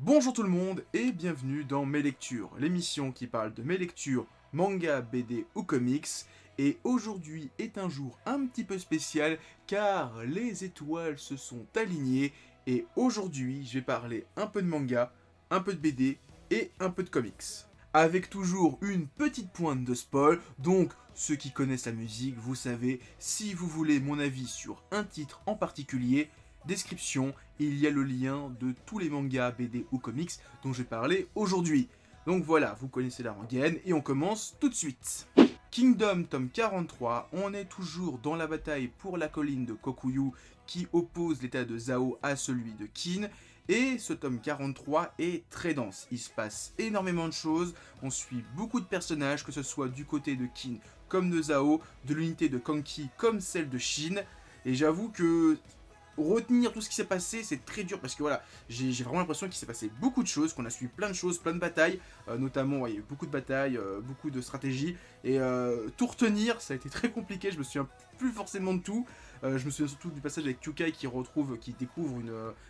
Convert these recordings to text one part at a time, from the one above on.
Bonjour tout le monde et bienvenue dans Mes Lectures, l'émission qui parle de mes lectures, manga, BD ou comics. Et aujourd'hui est un jour un petit peu spécial car les étoiles se sont alignées et aujourd'hui je vais parler un peu de manga, un peu de BD et un peu de comics. Avec toujours une petite pointe de spoil, donc ceux qui connaissent la musique, vous savez, si vous voulez mon avis sur un titre en particulier, description, il y a le lien de tous les mangas, BD ou comics dont je vais parler aujourd'hui. Donc voilà, vous connaissez la rengaine et on commence tout de suite. Kingdom tome 43, on est toujours dans la bataille pour la colline de Kokuyu qui oppose l'état de Zao à celui de Kin. Et ce tome 43 est très dense, il se passe énormément de choses, on suit beaucoup de personnages, que ce soit du côté de Kin comme de Zao, de l'unité de Kanki comme celle de Shin. Et j'avoue que retenir tout ce qui s'est passé, c'est très dur parce que voilà, j'ai vraiment l'impression qu'il s'est passé beaucoup de choses, qu'on a suivi plein de choses, plein de batailles, notamment ouais, il y a eu beaucoup de batailles, beaucoup de stratégies, et tout retenir, ça a été très compliqué, je me souviens plus forcément de tout, je me souviens surtout du passage avec Kyukai qui découvre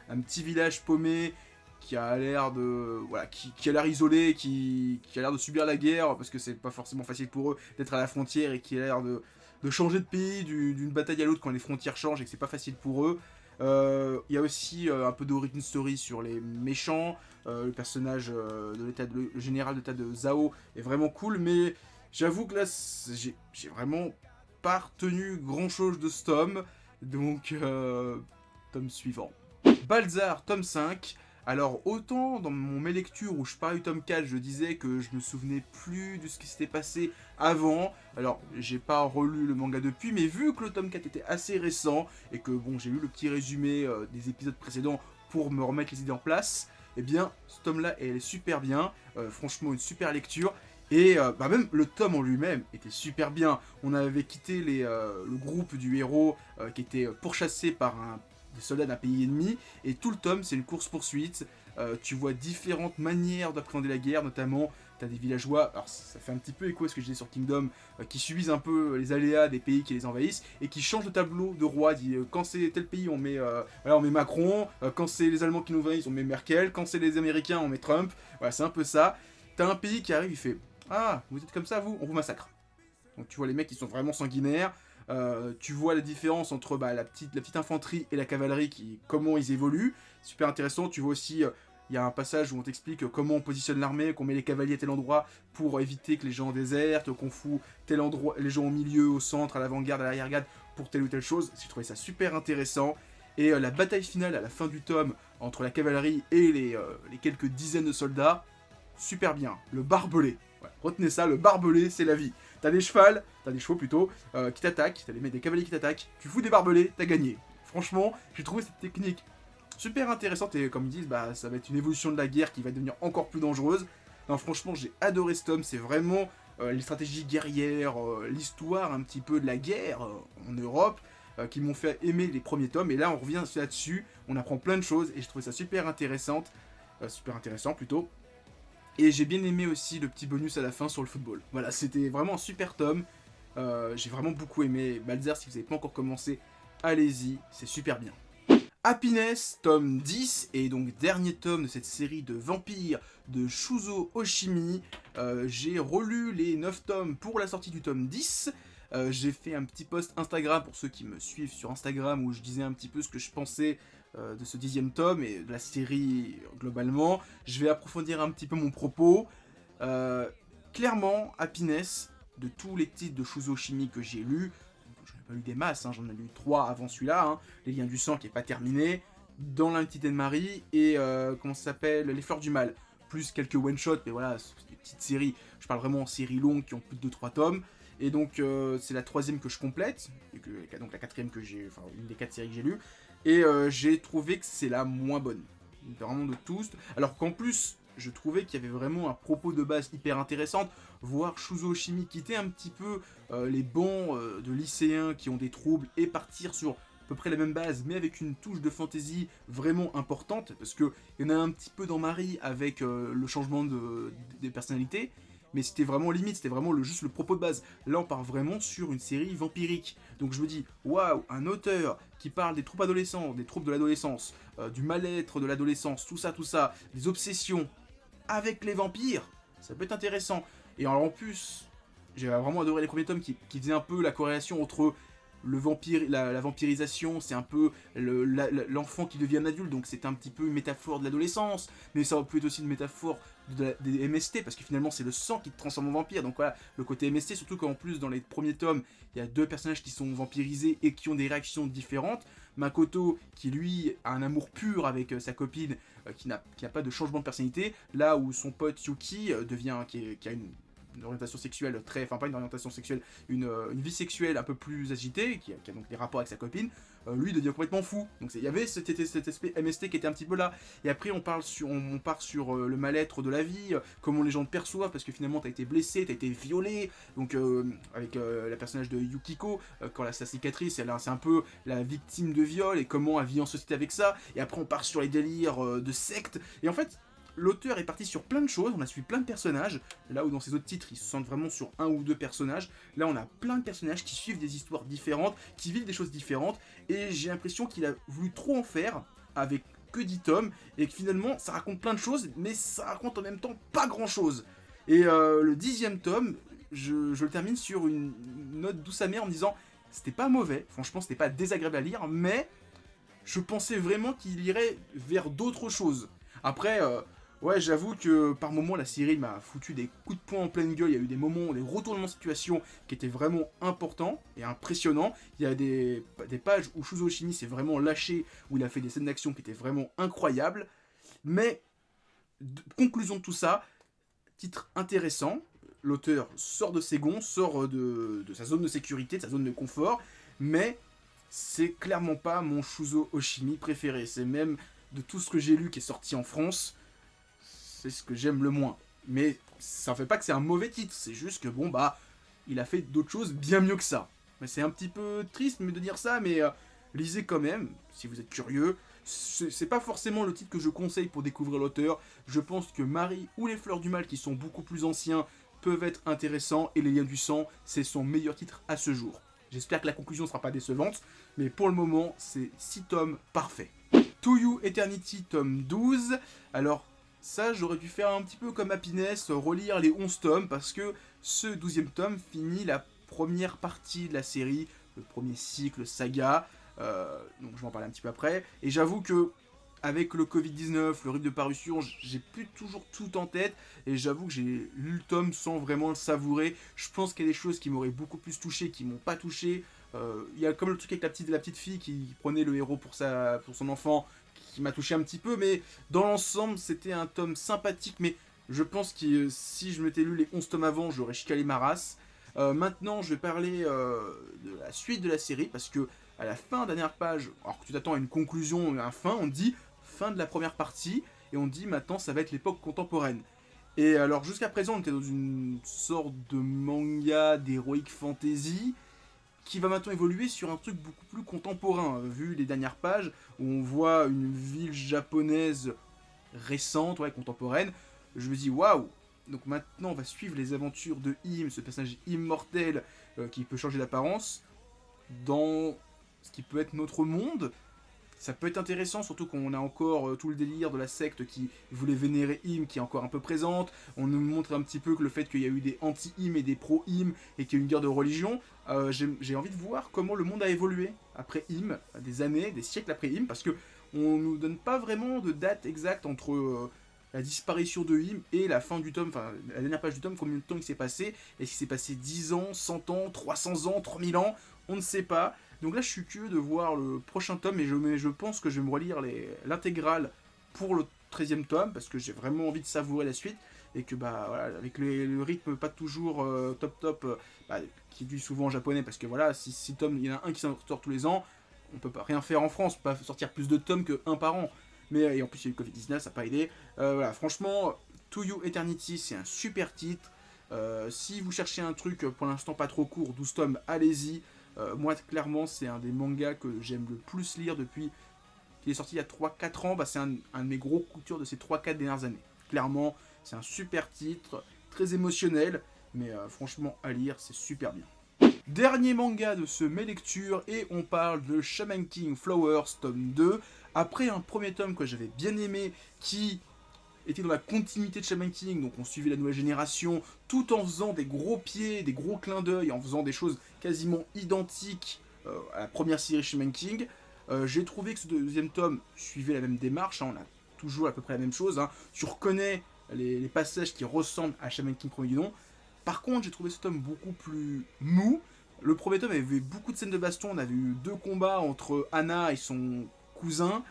un petit village paumé, qui a l'air de voilà, qui a l'air isolé, qui a l'air de subir la guerre parce que c'est pas forcément facile pour eux d'être à la frontière et qui a l'air de changer de pays d'une bataille à l'autre quand les frontières changent et que c'est pas facile pour eux. Il y a aussi un peu d'origin story sur les méchants. Le personnage le général d'état de Zao est vraiment cool, mais j'avoue que là, j'ai vraiment pas retenu grand chose de ce tome. Donc, tome suivant. Balzar, tome 5. Alors, autant dans mes lectures où je parlais du tome 4, je disais que je me souvenais plus de ce qui s'était passé avant. Alors, j'ai pas relu le manga depuis, mais vu que le tome 4 était assez récent et que bon, j'ai lu le petit résumé des épisodes précédents pour me remettre les idées en place, eh bien, ce tome-là est super bien. Franchement, une super lecture. Et même le tome en lui-même était super bien. On avait quitté le groupe du héros qui était pourchassé par des soldats d'un pays ennemi, et tout le tome c'est une course-poursuite. Tu vois différentes manières d'appréhender la guerre, notamment t'as des villageois, alors ça fait un petit peu écho à ce que je disais sur Kingdom, qui subissent un peu les aléas des pays qui les envahissent, et qui changent de tableau de roi. Quand c'est tel pays on met, on met Macron, quand c'est les Allemands qui nous envahissent on met Merkel, quand c'est les Américains on met Trump, voilà c'est un peu ça. T'as un pays qui arrive, il fait « Ah, vous êtes comme ça vous, on vous massacre ». Donc tu vois les mecs qui sont vraiment sanguinaires. Tu vois la différence entre la petite infanterie et la cavalerie, comment ils évoluent. Super intéressant. Tu vois aussi, il y a un passage où on t'explique comment on positionne l'armée, qu'on met les cavaliers à tel endroit pour éviter que les gens désertent, qu'on fout tel endroit, les gens au milieu, au centre, à l'avant-garde, à l'arrière-garde, pour telle ou telle chose. J'ai trouvé ça super intéressant. Et la bataille finale à la fin du tome entre la cavalerie et les quelques dizaines de soldats, super bien. Le barbelé. Ouais, retenez ça, le barbelé, c'est la vie. T'as des chevaux plutôt, qui t'attaquent, t'as des cavaliers qui t'attaquent, tu fous des barbelés, t'as gagné. Franchement, j'ai trouvé cette technique super intéressante et comme ils disent, ça va être une évolution de la guerre qui va devenir encore plus dangereuse. Non, franchement, j'ai adoré ce tome, c'est vraiment les stratégies guerrières, l'histoire un petit peu de la guerre en Europe, qui m'ont fait aimer les premiers tomes. Et là, on revient là-dessus, on apprend plein de choses et je trouvais ça super intéressant plutôt. Et j'ai bien aimé aussi le petit bonus à la fin sur le football. Voilà, c'était vraiment un super tome. J'ai vraiment beaucoup aimé. Balzar, si vous n'avez pas encore commencé, allez-y, c'est super bien. Happiness, tome 10, et donc dernier tome de cette série de vampires de Shuzo Oshimi. J'ai relu les 9 tomes pour la sortie du tome 10. J'ai fait un petit post Instagram pour ceux qui me suivent sur Instagram où je disais un petit peu ce que je pensais de ce 10e tome et de la série globalement. Je vais approfondir un petit peu mon propos. Clairement, Happiness, de tous les titres de Shuzo Oshimi que j'ai lus, j'en ai pas lu des masses, j'en ai lu 3 avant celui-là, Les Liens du Sang qui est pas terminé, Dans l'Intimité de Marie et comment ça s'appelle, Les Fleurs du Mal, plus quelques one-shots, mais voilà, c'est des petites séries, je parle vraiment en séries longues qui ont plus de 2-3 tomes, et donc c'est la 3e que je complète, et donc la 4e que j'ai, enfin une des 4 séries que j'ai lues, et j'ai trouvé que c'est la moins bonne, vraiment de tous, alors qu'en plus, je trouvais qu'il y avait vraiment un propos de base hyper intéressant, voir Shuzo Oshimi quitter un petit peu les bancs de lycéens qui ont des troubles et partir sur à peu près la même base, mais avec une touche de fantasy vraiment importante, parce qu'il y en a un petit peu dans Marie avec le changement des personnalités, mais c'était vraiment limite, c'était vraiment juste le propos de base. Là, on part vraiment sur une série vampirique. Donc je me dis, waouh, un auteur qui parle des troubles adolescents, des troubles de l'adolescence, du mal-être de l'adolescence, tout ça, des obsessions avec les vampires, ça peut être intéressant. Et alors en plus, j'ai vraiment adoré les premiers tomes qui faisaient un peu la corrélation entre le vampire, la vampirisation, c'est un peu l'enfant qui devient un adulte, donc c'est un petit peu une métaphore de l'adolescence, mais ça peut être aussi une métaphore des MST, parce que finalement c'est le sang qui te transforme en vampire, donc voilà, le côté MST, surtout qu'en plus dans les premiers tomes, il y a 2 personnages qui sont vampirisés et qui ont des réactions différentes. Makoto, qui lui a un amour pur avec sa copine, qui n'a pas de changement de personnalité, là où son pote Yuki qui a une orientation sexuelle très... Enfin, pas une orientation sexuelle, une vie sexuelle un peu plus agitée, qui a donc des rapports avec sa copine, lui devient complètement fou. Donc il y avait cet aspect MST qui était un petit peu là. Et après, on part sur le mal-être de la vie, comment les gens te perçoivent, parce que finalement, t'as été blessé, t'as été violé. Donc, avec le personnage de Yukiko, quand sa cicatrice, c'est un peu la victime de viol, et comment elle vit en société avec ça. Et après, on part sur les délires de secte. Et en fait... L'auteur est parti sur plein de choses, on a suivi plein de personnages, là où dans ses autres titres ils se sentent vraiment sur 1 ou 2 personnages, là on a plein de personnages qui suivent des histoires différentes, qui vivent des choses différentes, et j'ai l'impression qu'il a voulu trop en faire avec que 10 tomes, et que finalement ça raconte plein de choses, mais ça raconte en même temps pas grand chose. Et le 10e tome, je le termine sur une note douce amère en me disant c'était pas mauvais, franchement c'était pas désagréable à lire, mais je pensais vraiment qu'il irait vers d'autres choses. Après, ouais, j'avoue que par moments la série m'a foutu des coups de poing en pleine gueule. Il y a eu des moments, des retournements de situation qui étaient vraiment importants et impressionnants. Il y a des pages où Shuzo Oshimi s'est vraiment lâché, où il a fait des scènes d'action qui étaient vraiment incroyables. Mais, conclusion de tout ça, titre intéressant. L'auteur sort de ses gonds, sort de sa zone de sécurité, de sa zone de confort. Mais c'est clairement pas mon Shuzo Oshimi préféré. C'est même de tout ce que j'ai lu qui est sorti en France, c'est ce que j'aime le moins. Mais ça ne fait pas que c'est un mauvais titre, c'est juste que bon bah, il a fait d'autres choses bien mieux que ça. Mais c'est un petit peu triste de dire ça, mais lisez quand même, si vous êtes curieux. C'est pas forcément le titre que je conseille pour découvrir l'auteur. Je pense que Marie ou Les Fleurs du Mal, qui sont beaucoup plus anciens, peuvent être intéressants, et Les Liens du Sang, c'est son meilleur titre à ce jour. J'espère que la conclusion ne sera pas décevante, mais pour le moment, c'est 6 tomes parfaits. To You Eternity, tome 12. Alors, ça, j'aurais dû faire un petit peu comme Happiness, relire les 11 tomes, parce que ce 12e tome finit la première partie de la série, le premier cycle saga, donc je vais en parler un petit peu après, et j'avoue que avec le Covid-19, le rythme de parution, j'ai plus toujours tout en tête, et j'avoue que j'ai lu le tome sans vraiment le savourer. Je pense qu'il y a des choses qui m'auraient beaucoup plus touché, qui m'ont pas touché. Il y a comme le truc avec la petite fille qui prenait le héros pour son enfant, qui m'a touché un petit peu, mais dans l'ensemble, c'était un tome sympathique, mais je pense que si je m'étais lu les 11 tomes avant, j'aurais chialé ma race. Maintenant, je vais parler de la suite de la série, parce que à la fin, dernière page, alors que tu t'attends à une conclusion, à un fin, on dit fin de la première partie, et on dit maintenant ça va être l'époque contemporaine. Et alors jusqu'à présent, on était dans une sorte de manga d'heroic fantasy, qui va maintenant évoluer sur un truc beaucoup plus contemporain, vu les dernières pages, où on voit une ville japonaise récente, ouais, contemporaine. Je me dis, waouh! Donc maintenant, on va suivre les aventures de Im, ce personnage immortel qui peut changer d'apparence, dans ce qui peut être notre monde. Ça peut être intéressant, surtout qu'on a encore tout le délire de la secte qui voulait vénérer Im, qui est encore un peu présente. On nous montre un petit peu que le fait qu'il y a eu des anti-Im et des pro-Im, et qu'il y a eu une guerre de religion. J'ai envie de voir comment le monde a évolué après Im, des années, des siècles après Im, parce que on nous donne pas vraiment de date exacte entre la disparition de Im et la fin du tome, enfin la dernière page du tome, combien de temps il s'est passé. Est-ce qu'il s'est passé 10 ans, 100 ans, 300 ans, 3000 ans? On ne sait pas. Donc là, je suis curieux de voir le prochain tome, et je pense que je vais me relire l'intégrale pour le 13e tome, parce que j'ai vraiment envie de savourer la suite, et que bah voilà, avec le rythme pas toujours top, qui est dû souvent en japonais, parce que voilà, si 6 tomes, il y en a un qui sort tous les ans, on peut pas rien faire en France, pas sortir plus de tomes que un par an. Mais et en plus il y a eu le Covid-19, ça n'a pas aidé. Voilà, franchement, To You Eternity, c'est un super titre. Si vous cherchez un truc pour l'instant pas trop court, 12 tomes, allez-y. Moi, clairement, c'est un des mangas que j'aime le plus lire depuis qu'il est sorti il y a 3-4 ans. Bah, c'est un de mes gros coups de cœur de ces 3-4 dernières années. Clairement, c'est un super titre, très émotionnel, mais franchement à lire, c'est super bien. Dernier manga de ce mes lectures, et on parle de Shaman King Flowers tome 2. Après un premier tome que j'avais bien aimé, qui était dans la continuité de Shaman King, donc on suivait la nouvelle génération, tout en faisant des gros pieds, des gros clins d'œil, en faisant des choses quasiment identiques à la première série Shaman King. J'ai trouvé que ce deuxième tome suivait la même démarche, hein, on a toujours à peu près la même chose, hein. Tu reconnais les passages qui ressemblent à Shaman King premier du nom. Par contre, j'ai trouvé ce tome beaucoup plus mou. Le premier tome avait vu beaucoup de scènes de baston, on avait eu 2 combats entre Anna et son cousin,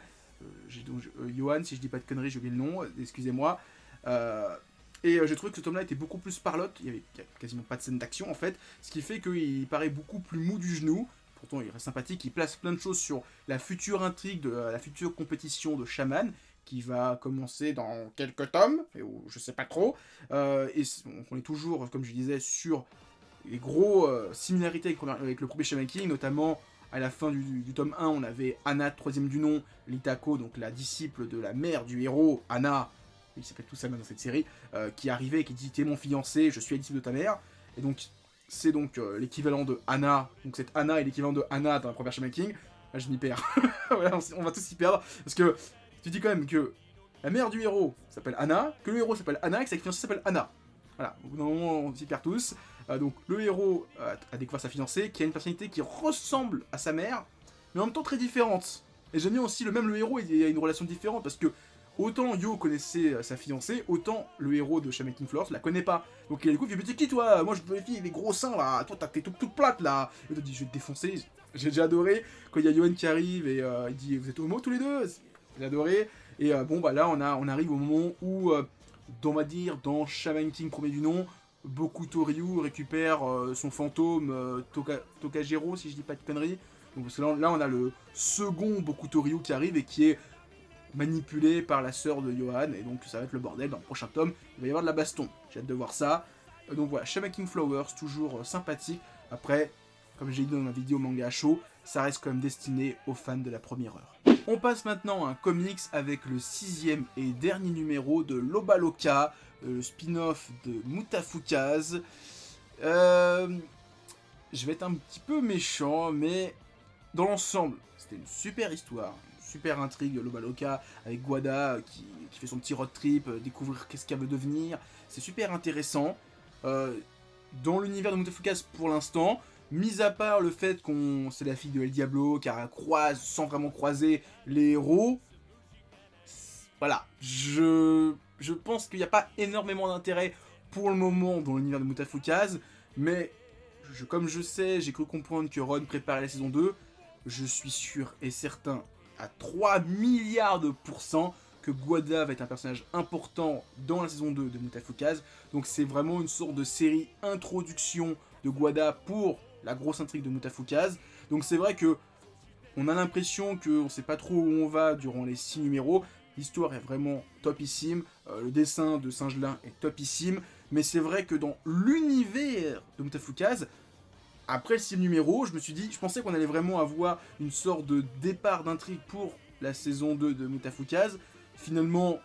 Johan, si je dis pas de conneries, j'ai oublié le nom, excusez-moi. J'ai trouvé que ce tome-là était beaucoup plus parlotte, il y avait quasiment pas de scène d'action en fait, ce qui fait qu'il paraît beaucoup plus mou du genou. Pourtant il reste sympathique, il place plein de choses sur la future intrigue de la future compétition de Shaman, qui va commencer dans quelques tomes, je sais pas trop. On est toujours, comme je disais, sur les gros similarités avec le premier Shaman King, notamment à la fin du tome 1, on avait Anna, troisième du nom, Litako, donc la disciple de la mère du héros, Anna, il s'appelle tout ça dans cette série, qui arrivait et qui dit « T'es mon fiancé, je suis la disciple de ta mère ». Et donc, c'est donc l'équivalent de Anna, donc cette Anna est l'équivalent de Anna dans la première Shaman King. Là, je m'y perds. Voilà, on va tous s'y perdre, parce que tu dis quand même que la mère du héros s'appelle Anna, que le héros s'appelle Anna et que sa fiancée s'appelle Anna. Voilà, au bout d'un moment, on s'y perd tous. Donc le héros a découvert sa fiancée, qui a une personnalité qui ressemble à sa mère, mais en même temps très différente. Et j'aime bien aussi, le héros il a une relation différente, parce que autant Yo connaissait sa fiancée, autant le héros de Shaman King Flowers la connaît pas. Donc il découvre, il dit « Mais t'es qui toi? Moi je veux les filles, les gros seins là, toi t'es toute plate là !» Et il dit « Je vais te défoncer !» J'ai déjà adoré quand il y a Yohan qui arrive et il dit « Vous êtes homo tous les deux ?» J'ai adoré. Et bon bah là on arrive au moment où, on va dire, dans Shaman King premier du nom, Bokuto Ryu récupère son fantôme Tokajiro, si je dis pas de conneries. Donc parce que là on a le second Bokuto Ryu qui arrive et qui est manipulé par la sœur de Yohan, et donc ça va être le bordel. Dans le prochain tome, il va y avoir de la baston. J'ai hâte de voir ça. Donc voilà, Shaman King Flowers, toujours sympathique. Après, comme j'ai dit dans ma vidéo manga show, ça reste quand même destiné aux fans de la première heure. On passe maintenant à un comics avec le 6e et dernier numéro de Lobaloka, le spin-off de Mutafukaz. Je vais être un petit peu méchant, mais dans l'ensemble, c'était une super histoire, une super intrigue, Lobaloka, avec Guada qui fait son petit road trip, découvrir qu'est-ce qu'elle veut devenir. C'est super intéressant. Dans l'univers de Mutafukaz pour l'instant, mis à part le fait qu'on c'est la fille de El Diablo, car elle croise sans vraiment croiser les héros, voilà, je pense qu'il n'y a pas énormément d'intérêt pour le moment dans l'univers de Mutafukaz, mais comme je sais, j'ai cru comprendre que Ron préparait la saison 2, je suis sûr et certain à 3 milliards de pourcents que Guada va être un personnage important dans la saison 2 de Mutafukaz. Donc c'est vraiment une sorte de série introduction de Guada pour la grosse intrigue de Mutafukaz. Donc c'est vrai que on a l'impression qu'on ne sait pas trop où on va durant les 6 numéros. L'histoire est vraiment topissime, le dessin de Singelin est topissime, mais c'est vrai que dans l'univers de Mutafukaz, après le 6 numéro, je pensais qu'on allait vraiment avoir une sorte de départ d'intrigue pour la saison 2 de Mutafukaz. Finalement,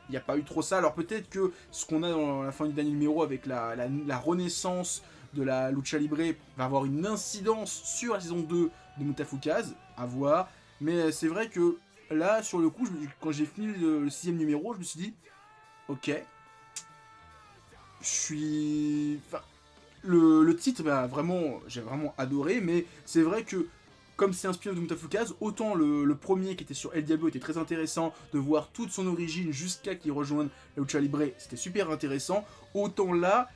il n'y a pas eu trop ça. Alors peut-être que ce qu'on a dans la fin du dernier numéro avec la renaissance de la Lucha Libre va avoir une incidence sur la saison 2 de Mutafukaz, à voir. Mais c'est vrai que là, sur le coup, quand j'ai fini le 6e numéro, je me suis dit, ok, le titre, bah, j'ai vraiment adoré, mais c'est vrai que comme c'est un spin-off de Mutafukaz, autant le premier qui était sur El Diablo était très intéressant de voir toute son origine jusqu'à qu'il rejoigne la Lucha Libre, c'était super intéressant, autant là,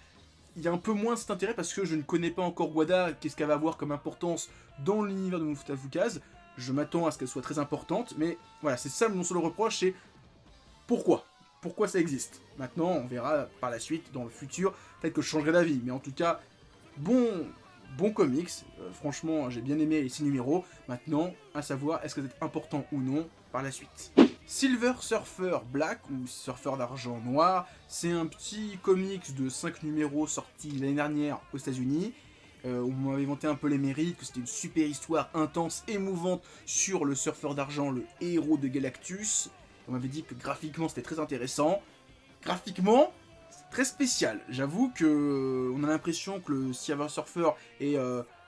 il y a un peu moins cet intérêt parce que je ne connais pas encore Guada, qu'est-ce qu'elle va avoir comme importance dans l'univers de Mutafukaz. Je m'attends à ce qu'elle soit très importante, mais voilà, c'est ça mon seul reproche, c'est pourquoi ça existe. Maintenant, on verra par la suite, dans le futur, peut-être que je changerai d'avis, mais en tout cas, bon comics, franchement, j'ai bien aimé les 6 numéros. Maintenant, à savoir, est-ce que c'est important ou non par la suite. Silver Surfer Black, ou Surfer d'argent noir, c'est un petit comics de 5 numéros sorti l'année dernière aux États-Unis. On m'avait vanté un peu les mérites, que c'était une super histoire intense, émouvante sur le surfeur d'argent, le héros de Galactus. On m'avait dit que graphiquement c'était très intéressant. Graphiquement, c'est très spécial. J'avoue que on a l'impression que le Silver Surfer est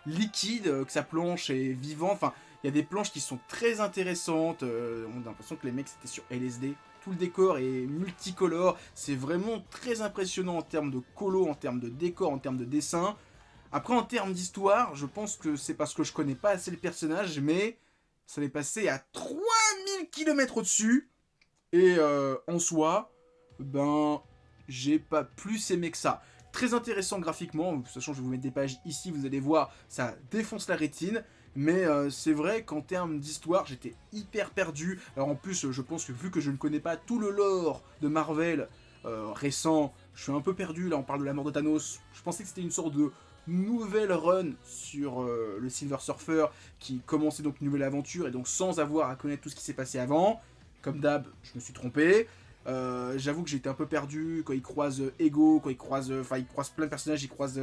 liquide, que sa planche est vivante. Enfin, il y a des planches qui sont très intéressantes. On a l'impression que les mecs c'était sur LSD. Tout le décor est multicolore. C'est vraiment très impressionnant en termes de colo, en termes de décor, en termes de dessin. Après, en termes d'histoire, je pense que c'est parce que je connais pas assez le personnage, mais ça m'est passé à 3000 km au-dessus. Et en soi, ben, j'ai pas plus aimé que ça. Très intéressant graphiquement, sachant que je vais vous mettre des pages ici, vous allez voir, ça défonce la rétine. Mais c'est vrai qu'en termes d'histoire, j'étais hyper perdu. Alors en plus, je pense que vu que je ne connais pas tout le lore de Marvel récent, je suis un peu perdu. Là, on parle de la mort de Thanos. Je pensais que c'était une sorte de nouvelle run sur le Silver Surfer qui commençait donc une nouvelle aventure et donc sans avoir à connaître tout ce qui s'est passé avant. Comme d'hab, je me suis trompé. J'avoue que j'étais un peu perdu quand il croise Ego, quand il croise plein de personnages, il croise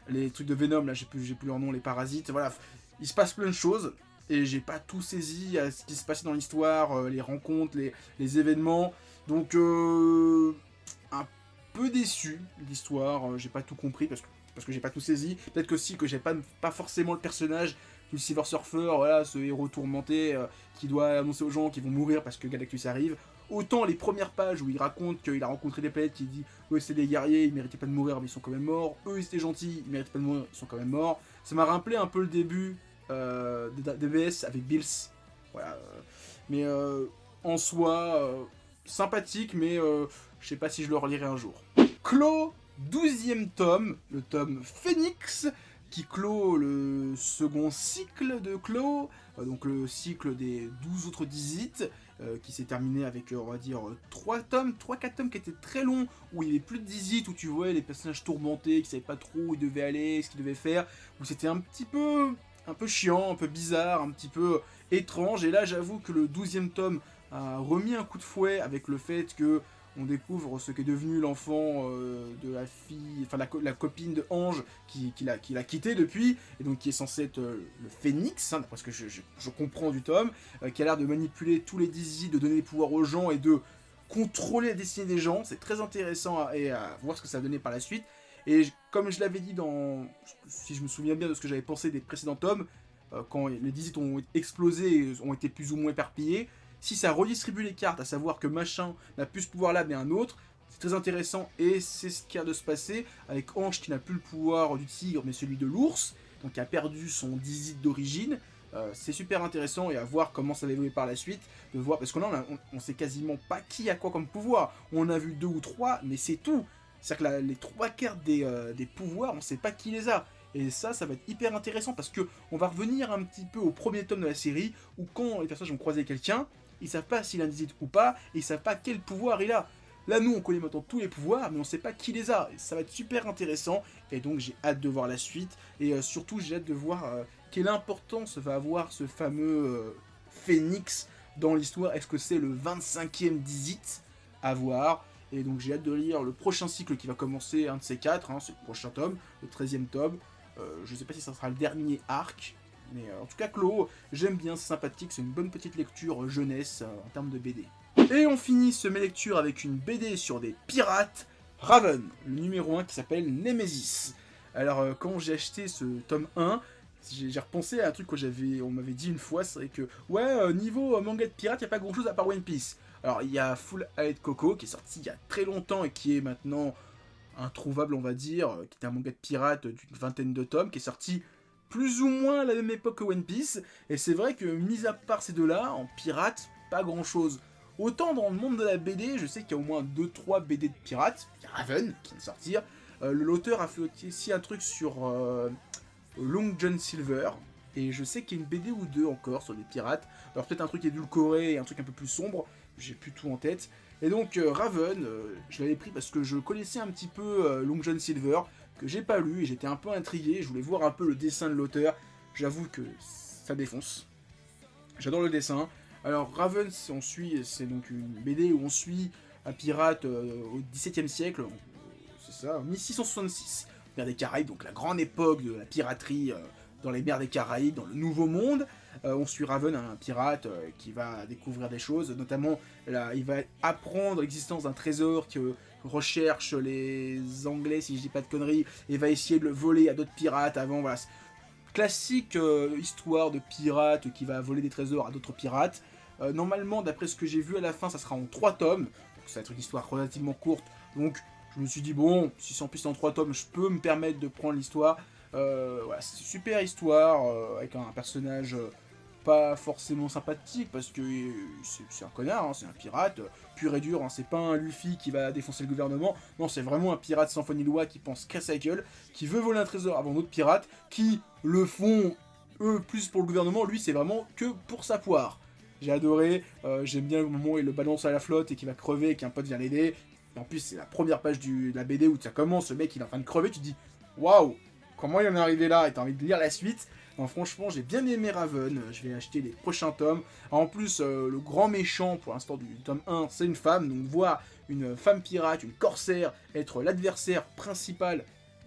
les trucs de Venom, là j'ai plus leur nom, les parasites, voilà. Il se passe plein de choses et j'ai pas tout saisi à ce qui se passait dans l'histoire, les rencontres, les événements. Donc un peu déçu de l'histoire, j'ai pas tout compris parce que j'ai pas tout saisi. Peut-être que si, que j'ai pas forcément le personnage du Silver Surfer, voilà, ce héros tourmenté qui doit annoncer aux gens qu'ils vont mourir parce que Galactus arrive. Autant les premières pages où il raconte qu'il a rencontré des planètes, qui dit ouais c'est des guerriers, ils méritaient pas de mourir mais ils sont quand même morts. Eux ils étaient gentils, ils méritaient pas de mourir, ils sont quand même morts. Ça m'a rappelé un peu le début de BS avec Bills. Voilà. Mais en soi, sympathique, mais je sais pas si je le relirai un jour. Clos, 12e tome, le tome Phoenix, qui clôt le second cycle de Clos, donc le cycle des 12 autres Dizit, qui s'est terminé avec, on va dire, 3-4 tomes qui étaient très longs, où il y avait plus de Dizit, où tu voyais les personnages tourmentés, qui savaient pas trop où ils devaient aller, ce qu'ils devaient faire, où c'était un peu chiant, un peu bizarre, un petit peu étrange, et là j'avoue que le 12e tome a remis un coup de fouet avec le fait que on découvre ce qu'est devenu l'enfant de la fille, enfin la copine de Ange qui l'a quitté depuis, et donc qui est censé être le Phénix, hein, d'après ce que je comprends du tome, qui a l'air de manipuler tous les Dizzy, de donner des pouvoirs aux gens et de contrôler la destinée des gens. C'est très intéressant à voir ce que ça va donner par la suite. Et comme je l'avais dit si je me souviens bien de ce que j'avais pensé des précédents tomes, quand les Dizzy ont explosé, ont été plus ou moins éparpillés, si ça redistribue les cartes, à savoir que machin n'a plus ce pouvoir-là mais un autre, c'est très intéressant et c'est ce qui a de se passer avec Ange qui n'a plus le pouvoir du tigre mais celui de l'ours, donc qui a perdu son Dizzy d'origine. C'est super intéressant et à voir comment ça va évoluer par la suite, de voir, parce que là on sait quasiment pas qui a quoi comme pouvoir, on a vu 2 ou 3 mais c'est tout, c'est-à-dire que les 3 cartes des pouvoirs on sait pas qui les a. Et ça va être hyper intéressant parce que on va revenir un petit peu au premier tome de la série où quand les personnages ont croisé quelqu'un, ils savent pas s'il a un Dizzy ou pas, et ils savent pas quel pouvoir il a. Là, nous, on connaît maintenant tous les pouvoirs, mais on sait pas qui les a. Et ça va être super intéressant, et donc j'ai hâte de voir la suite, et surtout j'ai hâte de voir quelle importance va avoir ce fameux Phénix dans l'histoire. Est-ce que c'est le 25e Dizzy à voir? Et donc j'ai hâte de lire le prochain cycle qui va commencer, un de ces 4, hein, c'est le prochain tome, le 13e tome. Je sais pas si ça sera le dernier arc, mais en tout cas, Clos, j'aime bien, c'est sympathique, c'est une bonne petite lecture jeunesse en termes de BD. Et on finit ce mes lectures avec une BD sur des pirates, Raven, le numéro 1 qui s'appelle Nemesis. Alors, quand j'ai acheté ce tome 1, j'ai repensé à un truc on m'avait dit une fois, c'est vrai que, ouais, niveau manga de pirates, il n'y a pas grand chose à part One Piece. Alors, il y a Full Allied Coco qui est sorti il y a très longtemps et qui est maintenant introuvable, on va dire, qui est un manga de pirates d'une vingtaine de tomes, qui est sorti plus ou moins à la même époque que One Piece, et c'est vrai que, mis à part ces deux-là, en pirates, pas grand-chose. Autant dans le monde de la BD, je sais qu'il y a au moins 2-3 BD de pirates, il y a Raven qui vient de sortir, l'auteur a fait aussi un truc sur Long John Silver, et je sais qu'il y a une BD ou 2 encore sur des pirates, alors peut-être un truc édulcoré et un truc un peu plus sombre, j'ai plus tout en tête. Et donc Raven, je l'avais pris parce que je connaissais un petit peu Long John Silver, que j'ai pas lu et j'étais un peu intrigué, je voulais voir un peu le dessin de l'auteur, j'avoue que ça défonce. J'adore le dessin. Alors Raven, c'est donc une BD où on suit un pirate au XVIIe siècle, c'est ça, 1666, mer des Caraïbes, donc la grande époque de la piraterie dans les mers des Caraïbes, dans le Nouveau Monde. On suit Raven, un pirate qui va découvrir des choses, notamment là, il va apprendre l'existence d'un trésor que recherchent les Anglais, si je dis pas de conneries, et va essayer de le voler à d'autres pirates avant, voilà. Classique histoire de pirate qui va voler des trésors à d'autres pirates. Normalement, d'après ce que j'ai vu à la fin, ça sera en 3 tomes, donc ça va être une histoire relativement courte, donc je me suis dit, bon, si c'est en plus en 3 tomes, je peux me permettre de prendre l'histoire. Voilà, c'est une super histoire, avec un personnage pas forcément sympathique, parce que c'est un connard, hein, c'est un pirate, pur et dur, hein, c'est pas un Luffy qui va défoncer le gouvernement, non, c'est vraiment un pirate sans foi ni loi qui pense qu'à sa gueule, qui veut voler un trésor avant d'autres pirates, qui le font, eux, plus pour le gouvernement, lui, c'est vraiment que pour sa poire. J'ai adoré, j'aime bien le moment où il le balance à la flotte et qu'il va crever et qu'un pote vient l'aider. Et en plus, c'est la première page de la BD où ça commence, le mec il est en train de crever, tu te dis waouh, comment il en est arrivé là, et t'as envie de lire la suite. Non, franchement, j'ai bien aimé Raven, je vais acheter les prochains tomes. En plus, le grand méchant pour l'instant du tome 1, c'est une femme, donc voir une femme pirate, une corsaire, être l'adversaire principal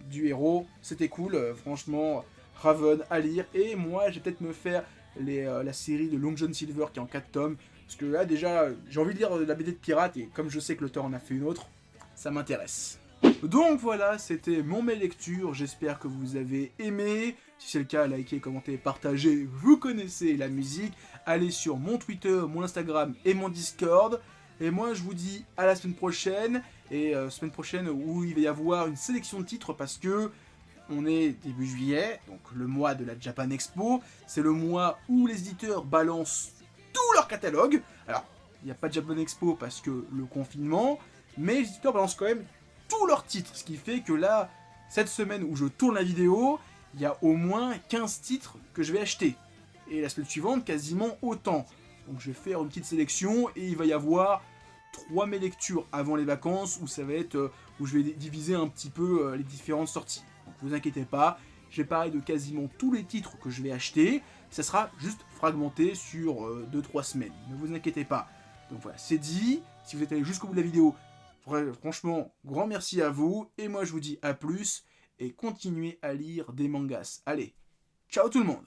du héros, c'était cool, franchement, Raven à lire. Et moi, je vais peut-être me faire la série de Long John Silver qui est en 4 tomes. Parce que là, déjà, j'ai envie de lire la BD de pirate, et comme je sais que l'auteur en a fait une autre, ça m'intéresse. Donc voilà, c'était mon mes lectures, j'espère que vous avez aimé. Si c'est le cas, likez, commentez, partagez, vous connaissez la musique. Allez sur mon Twitter, mon Instagram et mon Discord. Et moi, je vous dis à la semaine prochaine. Et semaine prochaine où il va y avoir une sélection de titres parce que on est début juillet, donc le mois de la Japan Expo. C'est le mois où les éditeurs balancent tout leur catalogue. Alors, il n'y a pas de Japan Expo parce que le confinement, mais les éditeurs balancent quand même tous leurs titres, ce qui fait que là, cette semaine où je tourne la vidéo, il y a au moins 15 titres que je vais acheter. Et la semaine suivante, quasiment autant. Donc je vais faire une petite sélection et il va y avoir 3 mes lectures avant les vacances où ça va être où je vais diviser un petit peu les différentes sorties. Donc vous inquiétez pas, j'ai parlé de quasiment tous les titres que je vais acheter, ça sera juste fragmenté sur 2-3 semaines. Ne vous inquiétez pas. Donc voilà, c'est dit, si vous êtes allé jusqu'au bout de la vidéo, franchement, grand merci à vous, et moi je vous dis à plus, et continuez à lire des mangas. Allez, ciao tout le monde!